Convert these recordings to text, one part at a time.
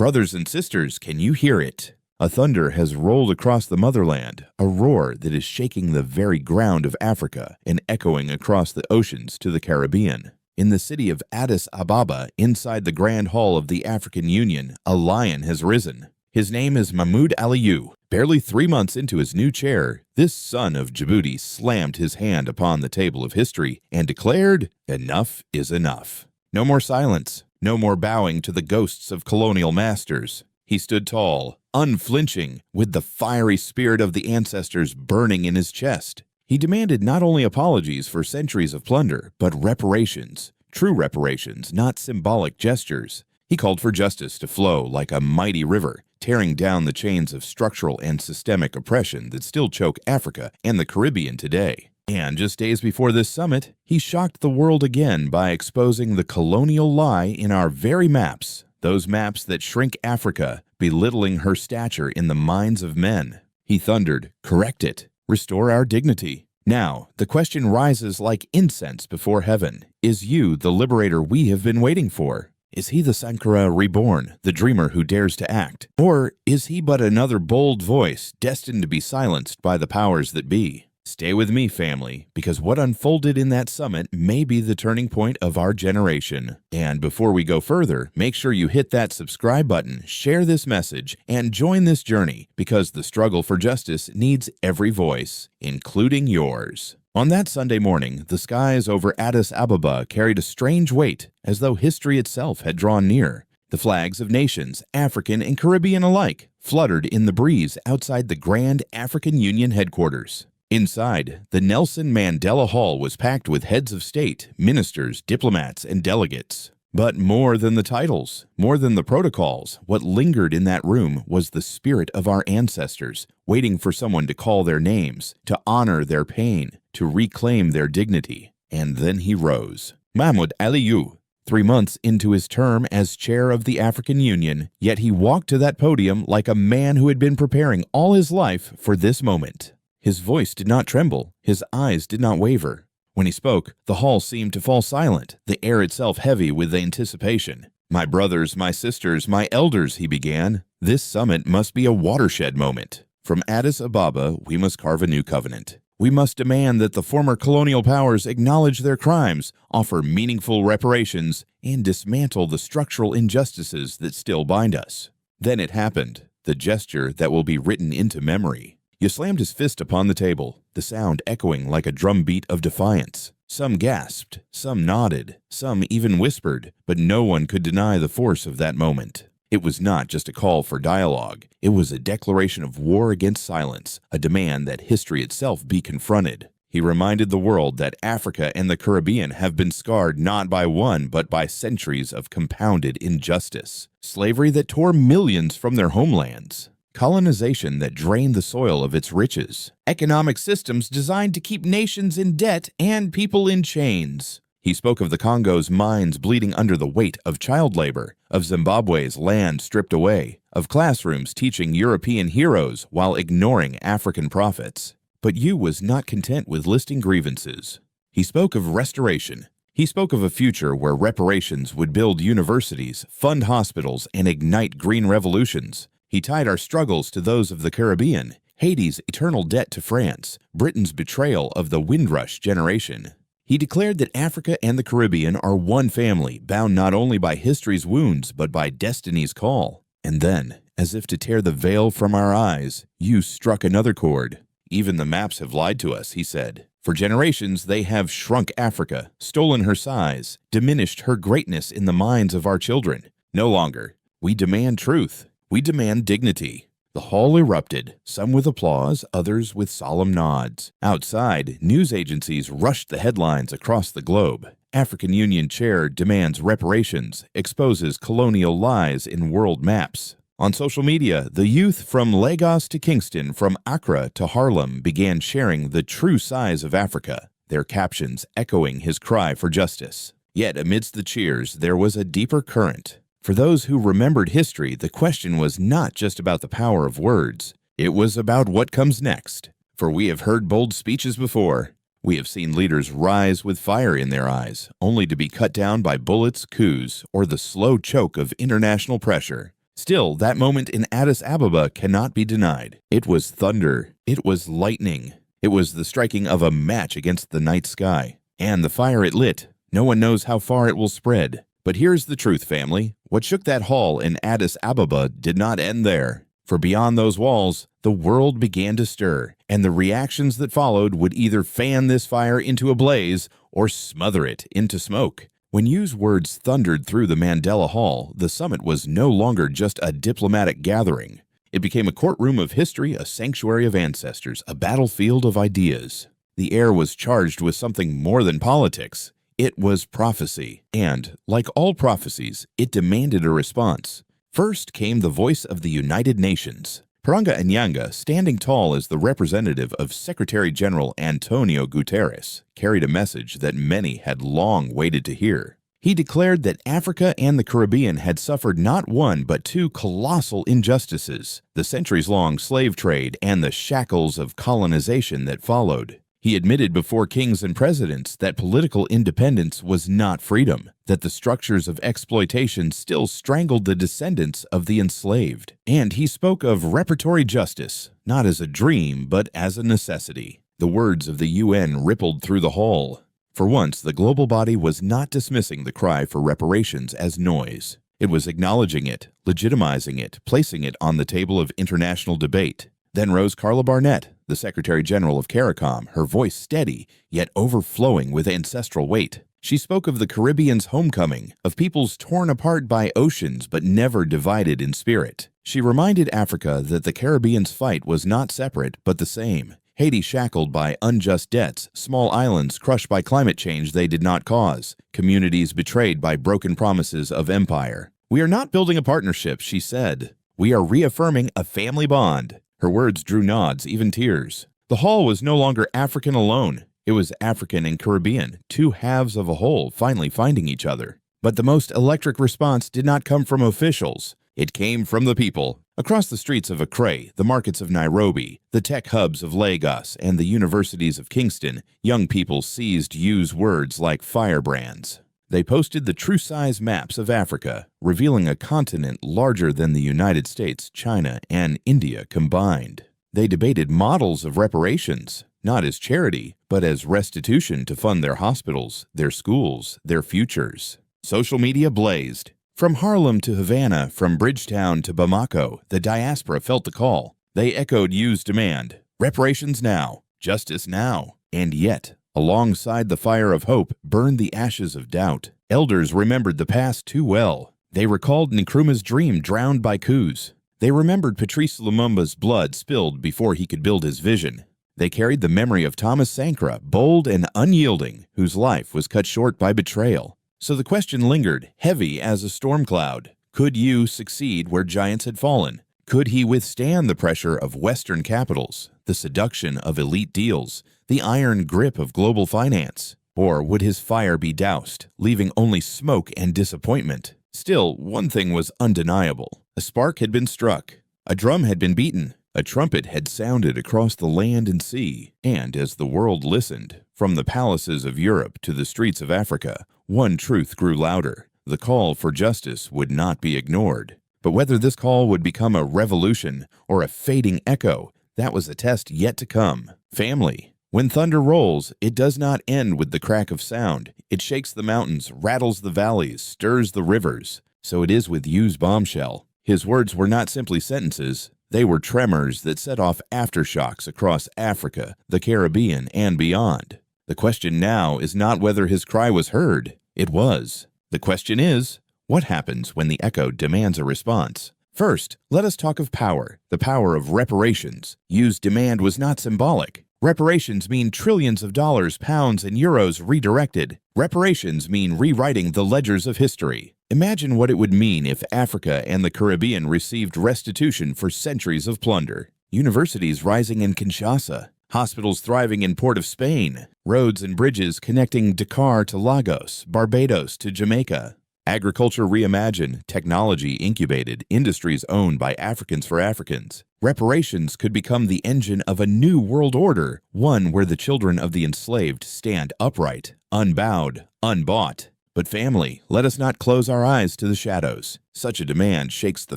Brothers and sisters, can you hear it? A thunder has rolled across the motherland, a roar that is shaking the very ground of Africa and echoing across the oceans to the Caribbean. In the city of Addis Ababa, inside the Grand Hall of the African Union, a lion has risen. His name is Mahmoud Aliyu. Barely 3 months into his new chair, this son of Djibouti slammed his hand upon the table of history and declared, "Enough is enough." No more silence, no more bowing to the ghosts of colonial masters. He stood tall, unflinching, with the fiery spirit of the ancestors burning in his chest. He demanded not only apologies for centuries of plunder, but reparations. True reparations, not symbolic gestures. He called for justice to flow like a mighty river, tearing down the chains of structural and systemic oppression that still choke Africa and the Caribbean today. And just days before this summit, he shocked the world again by exposing the colonial lie in our very maps, those maps that shrink Africa, belittling her stature in the minds of men. He thundered, "Correct it. Restore our dignity." Now, the question rises like incense before heaven. Is you the liberator we have been waiting for? Is he the Sankara reborn, the dreamer who dares to act? Or is he but another bold voice destined to be silenced by the powers that be? Stay with me, family, because what unfolded in that summit may be the turning point of our generation. And before we go further, make sure you hit that subscribe button, share this message, and join this journey, because the struggle for justice needs every voice, including yours. On that Sunday morning, the skies over Addis Ababa carried a strange weight, as though history itself had drawn near. The flags of nations, African and Caribbean alike, fluttered in the breeze outside the Grand African Union headquarters. Inside, the Nelson Mandela Hall was packed with heads of state, ministers, diplomats, and delegates. But more than the titles, more than the protocols, what lingered in that room was the spirit of our ancestors, waiting for someone to call their names, to honor their pain, to reclaim their dignity. And then he rose. Mahmoud Aliyu, 3 months into his term as chair of the African Union, yet he walked to that podium like a man who had been preparing all his life for this moment. His voice did not tremble, his eyes did not waver. When he spoke, the hall seemed to fall silent, the air itself heavy with anticipation. "My brothers, my sisters, my elders," he began, "this summit must be a watershed moment. From Addis Ababa, we must carve a new covenant. We must demand that the former colonial powers acknowledge their crimes, offer meaningful reparations, and dismantle the structural injustices that still bind us." Then it happened, the gesture that will be written into memory. He slammed his fist upon the table, the sound echoing like a drumbeat of defiance. Some gasped, some nodded, some even whispered, but no one could deny the force of that moment. It was not just a call for dialogue. It was a declaration of war against silence, a demand that history itself be confronted. He reminded the world that Africa and the Caribbean have been scarred not by one, but by centuries of compounded injustice. Slavery that tore millions from their homelands. Colonization that drained the soil of its riches. Economic systems designed to keep nations in debt and people in chains. He spoke of the Congo's mines bleeding under the weight of child labor, of Zimbabwe's land stripped away, of classrooms teaching European heroes while ignoring African prophets. But Yu was not content with listing grievances. He spoke of restoration. He spoke of a future where reparations would build universities, fund hospitals, and ignite green revolutions. He tied our struggles to those of the Caribbean, Haiti's eternal debt to France, Britain's betrayal of the Windrush generation. He declared that Africa and the Caribbean are one family, bound not only by history's wounds, but by destiny's call. And then, as if to tear the veil from our eyes, Yu struck another chord. "Even the maps have lied to us," he said. "For generations, they have shrunk Africa, stolen her size, diminished her greatness in the minds of our children. No longer. We demand truth. We demand dignity." The hall erupted, some with applause, others with solemn nods. Outside, news agencies rushed the headlines across the globe. African Union chair demands reparations, exposes colonial lies in world maps. On social media, the youth from Lagos to Kingston, from Accra to Harlem began sharing the true size of Africa, their captions echoing his cry for justice. Yet amidst the cheers, there was a deeper current. For those who remembered history, the question was not just about the power of words. It was about what comes next. For we have heard bold speeches before. We have seen leaders rise with fire in their eyes, only to be cut down by bullets, coups, or the slow choke of international pressure. Still, that moment in Addis Ababa cannot be denied. It was thunder. It was lightning. It was the striking of a match against the night sky. And the fire it lit, no one knows how far it will spread. But here's the truth, family. What shook that hall in Addis Ababa did not end there. For beyond those walls, the world began to stir, and the reactions that followed would either fan this fire into a blaze or smother it into smoke. When Yu's words thundered through the Mandela Hall, the summit was no longer just a diplomatic gathering. It became a courtroom of history, a sanctuary of ancestors, a battlefield of ideas. The air was charged with something more than politics. It was prophecy, and, like all prophecies, it demanded a response. First came the voice of the United Nations. Paranga Anyanga, standing tall as the representative of Secretary General Antonio Guterres, carried a message that many had long waited to hear. He declared that Africa and the Caribbean had suffered not one but two colossal injustices, the centuries-long slave trade and the shackles of colonization that followed. He admitted before kings and presidents that political independence was not freedom, that the structures of exploitation still strangled the descendants of the enslaved. And he spoke of reparatory justice, not as a dream, but as a necessity. The words of the UN rippled through the hall. For once, the global body was not dismissing the cry for reparations as noise. It was acknowledging it, legitimizing it, placing it on the table of international debate. Then rose Carla Barnett, the Secretary General of CARICOM, her voice steady, yet overflowing with ancestral weight. She spoke of the Caribbean's homecoming, of peoples torn apart by oceans but never divided in spirit. She reminded Africa that the Caribbean's fight was not separate but the same. Haiti shackled by unjust debts, small islands crushed by climate change they did not cause, communities betrayed by broken promises of empire. "We are not building a partnership," she said. "We are reaffirming a family bond." Her words drew nods, even tears. The hall was no longer African alone. It was African and Caribbean, two halves of a whole finally finding each other. But the most electric response did not come from officials. It came from the people. Across the streets of Accra, the markets of Nairobi, the tech hubs of Lagos, and the universities of Kingston, young people seized Yu's words like firebrands. They posted the true-size maps of Africa, revealing a continent larger than the United States, China, and India combined. They debated models of reparations, not as charity, but as restitution to fund their hospitals, their schools, their futures. Social media blazed. From Harlem to Havana, from Bridgetown to Bamako, the diaspora felt the call. They echoed Yu's demand, reparations now, justice now. And yet, alongside the fire of hope burned the ashes of doubt. Elders remembered the past too well. They recalled Nkrumah's dream drowned by coups. They remembered Patrice Lumumba's blood spilled before he could build his vision. They carried the memory of Thomas Sankara, bold and unyielding, whose life was cut short by betrayal. So the question lingered, heavy as a storm cloud. Could Yu succeed where giants had fallen? Could he withstand the pressure of Western capitals, the seduction of elite deals, the iron grip of global finance? Or would his fire be doused, leaving only smoke and disappointment? Still, one thing was undeniable. A spark had been struck. A drum had been beaten. A trumpet had sounded across the land and sea. And as the world listened, from the palaces of Europe to the streets of Africa, one truth grew louder. The call for justice would not be ignored. But whether this call would become a revolution or a fading echo, that was a test yet to come. Family. When thunder rolls, it does not end with the crack of sound. It shakes the mountains, rattles the valleys, stirs the rivers. So it is with Yu's bombshell. His words were not simply sentences. They were tremors that set off aftershocks across Africa, the Caribbean, and beyond. The question now is not whether his cry was heard. It was. The question is, what happens when the echo demands a response? First, let us talk of power, the power of reparations. Yu's demand was not symbolic. Reparations mean trillions of dollars, pounds, and euros redirected. Reparations mean rewriting the ledgers of history. Imagine what it would mean if Africa and the Caribbean received restitution for centuries of plunder. Universities rising in Kinshasa, hospitals thriving in Port of Spain, roads and bridges connecting Dakar to Lagos, Barbados to Jamaica. Agriculture reimagined, technology incubated, industries owned by Africans for Africans. Reparations could become the engine of a new world order, one where the children of the enslaved stand upright, unbowed, unbought. But family, let us not close our eyes to the shadows. Such a demand shakes the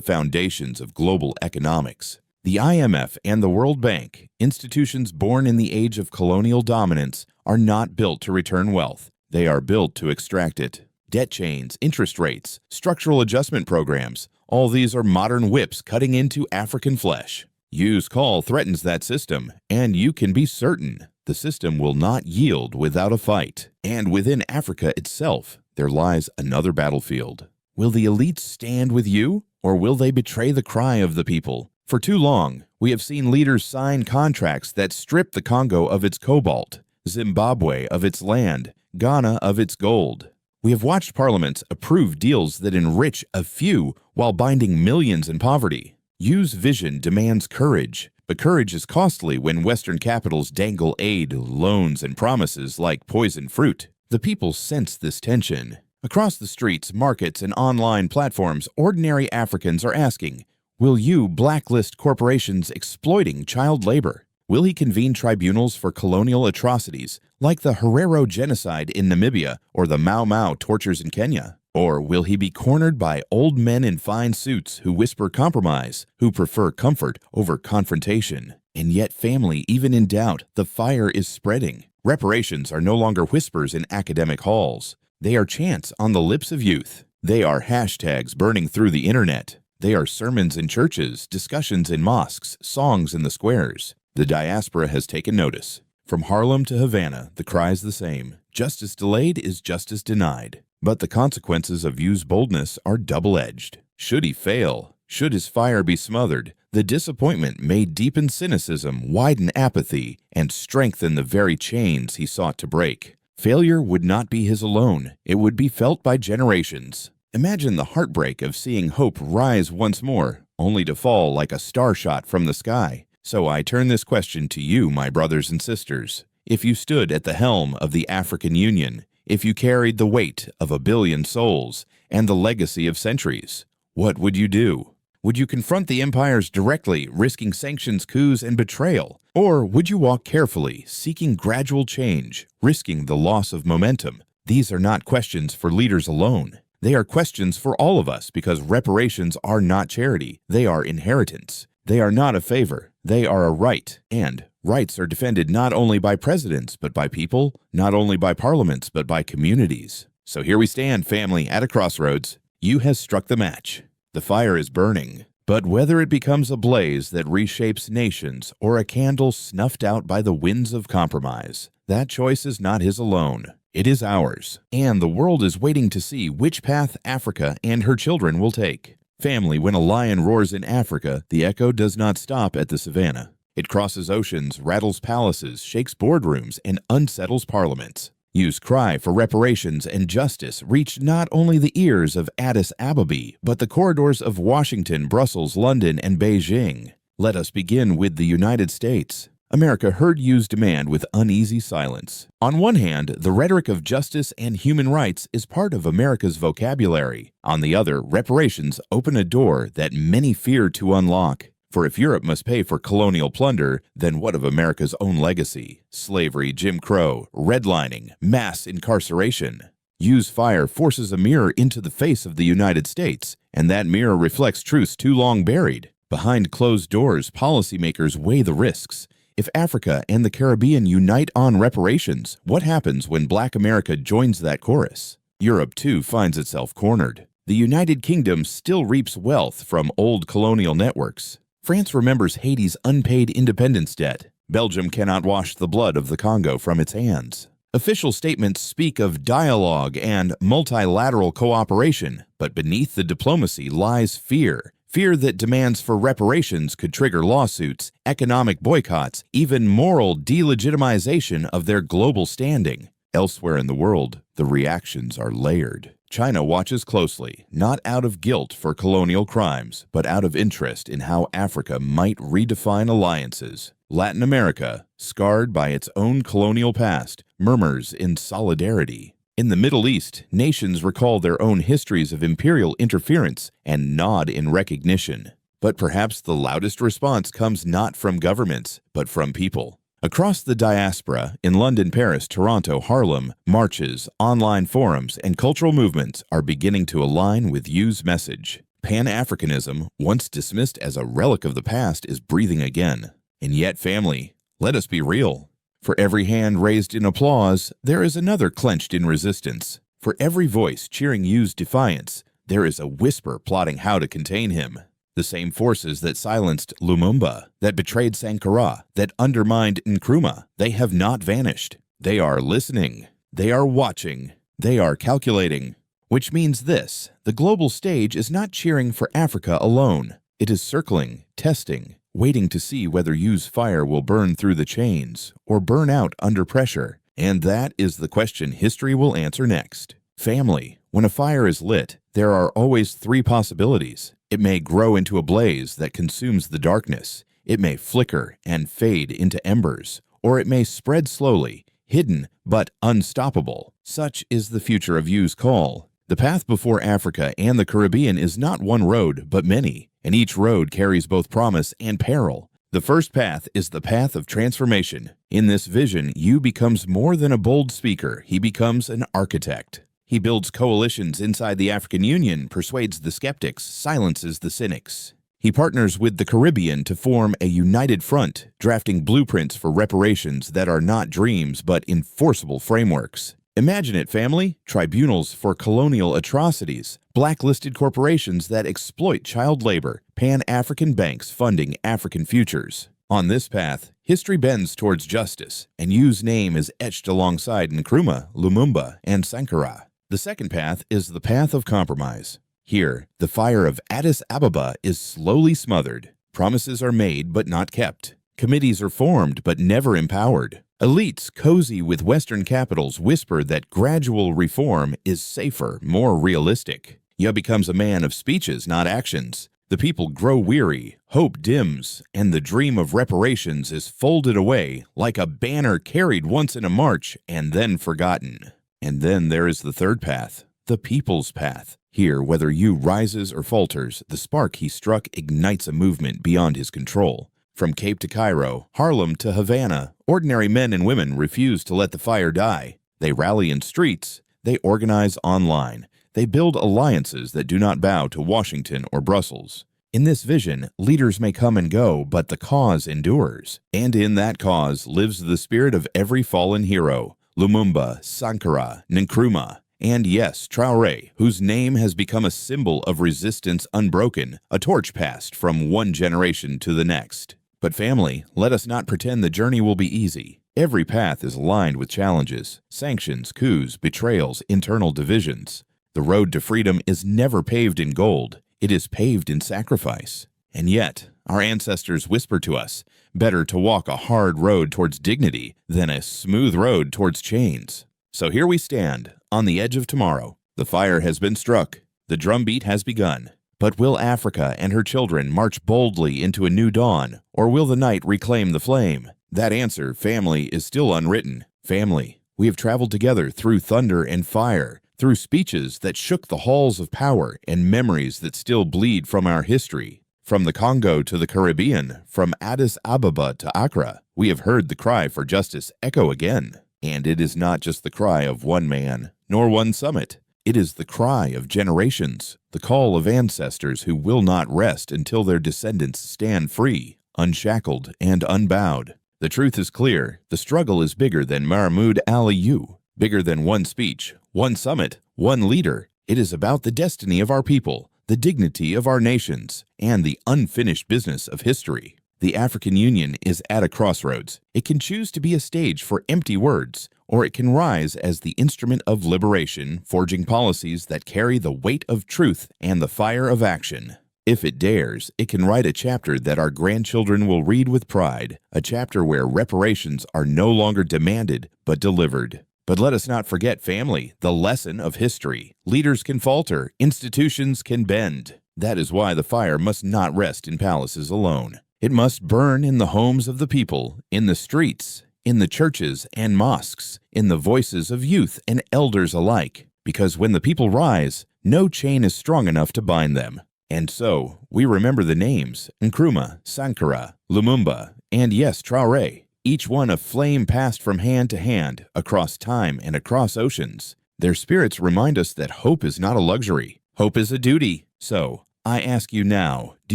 foundations of global economics. The IMF and the World Bank, institutions born in the age of colonial dominance, are not built to return wealth. They are built to extract it. Debt chains, interest rates, structural adjustment programs, all these are modern whips cutting into African flesh. Use call threatens that system, and you can be certain the system will not yield without a fight. And within Africa itself, there lies another battlefield. Will the elites stand with you, or will they betray the cry of the people? For too long, we have seen leaders sign contracts that strip the Congo of its cobalt, Zimbabwe of its land, Ghana of its gold. We have watched parliaments approve deals that enrich a few while binding millions in poverty. Use vision demands courage, but courage is costly when Western capitals dangle aid, loans, and promises like poison fruit. The people sense this tension. Across the streets, markets, and online platforms, ordinary Africans are asking, will you blacklist corporations exploiting child labor? Will he convene tribunals for colonial atrocities like the Herero genocide in Namibia or the Mau Mau tortures in Kenya? Or will he be cornered by old men in fine suits who whisper compromise, who prefer comfort over confrontation? And yet family, even in doubt, the fire is spreading. Reparations are no longer whispers in academic halls. They are chants on the lips of youth. They are hashtags burning through the internet. They are sermons in churches, discussions in mosques, songs in the squares. The diaspora has taken notice. From Harlem to Havana, the cry is the same. Justice delayed is justice denied. But the consequences of Yu's boldness are double-edged. Should he fail, should his fire be smothered, the disappointment may deepen cynicism, widen apathy, and strengthen the very chains he sought to break. Failure would not be his alone. It would be felt by generations. Imagine the heartbreak of seeing hope rise once more, only to fall like a star shot from the sky. So I turn this question to you, my brothers and sisters. If you stood at the helm of the African Union, if you carried the weight of 1 billion souls and the legacy of centuries, what would you do? Would you confront the empires directly, risking sanctions, coups, and betrayal? Or would you walk carefully, seeking gradual change, risking the loss of momentum? These are not questions for leaders alone. They are questions for all of us because reparations are not charity. They are inheritance. They are not a favor. They are a right. And rights are defended not only by presidents, but by people, not only by parliaments, but by communities. So here we stand, family, at a crossroads. You has struck the match. The fire is burning. But whether it becomes a blaze that reshapes nations or a candle snuffed out by the winds of compromise, that choice is not his alone. It is ours. And the world is waiting to see which path Africa and her children will take. Family, when a lion roars in Africa, the echo does not stop at the savannah. It crosses oceans, rattles palaces, shakes boardrooms, and unsettles parliaments. Yu's cry for reparations and justice reached not only the ears of Addis Ababa, but the corridors of Washington, Brussels, London, and Beijing. Let us begin with the United States. America heard Yu's demand with uneasy silence. On one hand, the rhetoric of justice and human rights is part of America's vocabulary. On the other, reparations open a door that many fear to unlock. For if Europe must pay for colonial plunder, then what of America's own legacy? Slavery, Jim Crow, redlining, mass incarceration. Yu's fire forces a mirror into the face of the United States, and that mirror reflects truths too long buried. Behind closed doors, policymakers weigh the risks. If Africa and the Caribbean unite on reparations, what happens when Black America joins that chorus? Europe, too, finds itself cornered. The United Kingdom still reaps wealth from old colonial networks. France remembers Haiti's unpaid independence debt. Belgium cannot wash the blood of the Congo from its hands. Official statements speak of dialogue and multilateral cooperation, but beneath the diplomacy lies fear. Fear that demands for reparations could trigger lawsuits, economic boycotts, even moral delegitimization of their global standing. Elsewhere in the world, the reactions are layered. China watches closely, not out of guilt for colonial crimes, but out of interest in how Africa might redefine alliances. Latin America, scarred by its own colonial past, murmurs in solidarity. In the Middle East, nations recall their own histories of imperial interference and nod in recognition. But perhaps the loudest response comes not from governments, but from people. Across the diaspora, in London, Paris, Toronto, Harlem, marches, online forums, and cultural movements are beginning to align with Yu's message. Pan-Africanism, once dismissed as a relic of the past, is breathing again. And yet, family, let us be real. For every hand raised in applause, there is another clenched in resistance. For every voice cheering Yu's defiance, there is a whisper plotting how to contain him. The same forces that silenced Lumumba, that betrayed Sankara, that undermined Nkrumah, they have not vanished. They are listening. They are watching. They are calculating. Which means this: the global stage is not cheering for Africa alone. It is circling, testing, waiting to see whether Yu's fire will burn through the chains or burn out under pressure. And that is the question history will answer next. Family, when a fire is lit, there are always three possibilities. It may grow into a blaze that consumes the darkness. It may flicker and fade into embers, or it may spread slowly, hidden but unstoppable. Such is the future of Yu's call. The path before Africa and the Caribbean is not one road, but many, and each road carries both promise and peril. The first path is the path of transformation. In this vision, Yu becomes more than a bold speaker. He becomes an architect. He builds coalitions inside the African Union, persuades the skeptics, silences the cynics. He partners with the Caribbean to form a united front, drafting blueprints for reparations that are not dreams but enforceable frameworks. Imagine it, family. Tribunals for colonial atrocities, blacklisted corporations that exploit child labor, Pan-African banks funding African futures. On this path, history bends towards justice, and Yu's name is etched alongside Nkrumah, Lumumba, and Sankara. The second path is the path of compromise. Here, the fire of Addis Ababa is slowly smothered. Promises are made but not kept. Committees are formed but never empowered. Elites cozy with Western capitals whisper that gradual reform is safer, more realistic. Yu becomes a man of speeches, not actions. The people grow weary, hope dims, and the dream of reparations is folded away like a banner carried once in a march and then forgotten. And then there is the third path, the people's path. Here, whether Yu rises or falters, the spark he struck ignites a movement beyond his control. From Cape to Cairo, Harlem to Havana, ordinary men and women refuse to let the fire die. They rally in streets, they organize online, they build alliances that do not bow to Washington or Brussels. In this vision, leaders may come and go, but the cause endures. And in that cause lives the spirit of every fallen hero. Lumumba, Sankara, Nkrumah, and yes, Traoré, whose name has become a symbol of resistance unbroken, a torch passed from one generation to the next. But family, let us not pretend the journey will be easy. Every path is lined with challenges, sanctions, coups, betrayals, internal divisions. The road to freedom is never paved in gold. It is paved in sacrifice. And yet, our ancestors whisper to us, better to walk a hard road towards dignity than a smooth road towards chains. So here we stand, on the edge of tomorrow. The fire has been struck. The drumbeat has begun. But will Africa and her children march boldly into a new dawn, or will the night reclaim the flame? That answer, family, is still unwritten. Family, we have traveled together through thunder and fire, through speeches that shook the halls of power and memories that still bleed from our history. From the Congo to the Caribbean, from Addis Ababa to Accra, we have heard the cry for justice echo again. And it is not just the cry of one man, nor one summit. It is the cry of generations, the call of ancestors who will not rest until their descendants stand free, unshackled, and unbowed. The truth is clear. The struggle is bigger than Mahmoud Ali Yu, bigger than one speech, one summit, one leader. It is about the destiny of our people, the dignity of our nations, and the unfinished business of history. The African Union is at a crossroads. It can choose to be a stage for empty words, or it can rise as the instrument of liberation, forging policies that carry the weight of truth and the fire of action. If it dares, it can write a chapter that our grandchildren will read with pride, a chapter where reparations are no longer demanded but delivered. But let us not forget, family, the lesson of history. Leaders can falter, institutions can bend. That is why the fire must not rest in palaces alone. It must burn in the homes of the people, in the streets, in the churches and mosques, in the voices of youth and elders alike. Because when the people rise, no chain is strong enough to bind them. And so, we remember the names, Nkrumah, Sankara, Lumumba, and yes, Traoré. each one a flame passed from hand to hand, across time and across oceans. Their spirits remind us that hope is not a luxury. Hope is a duty. So, I ask you now, do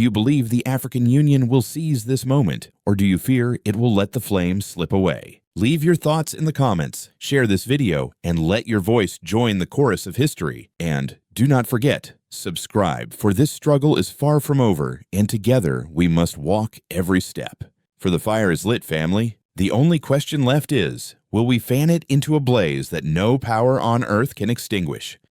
you believe the African Union will seize this moment, or do you fear it will let the flame slip away? Leave your thoughts in the comments, share this video, and let your voice join the chorus of history. And do not forget, subscribe, for this struggle is far from over, and together we must walk every step. For the fire is lit, family. The only question left is, will we fan it into a blaze that no power on earth can extinguish?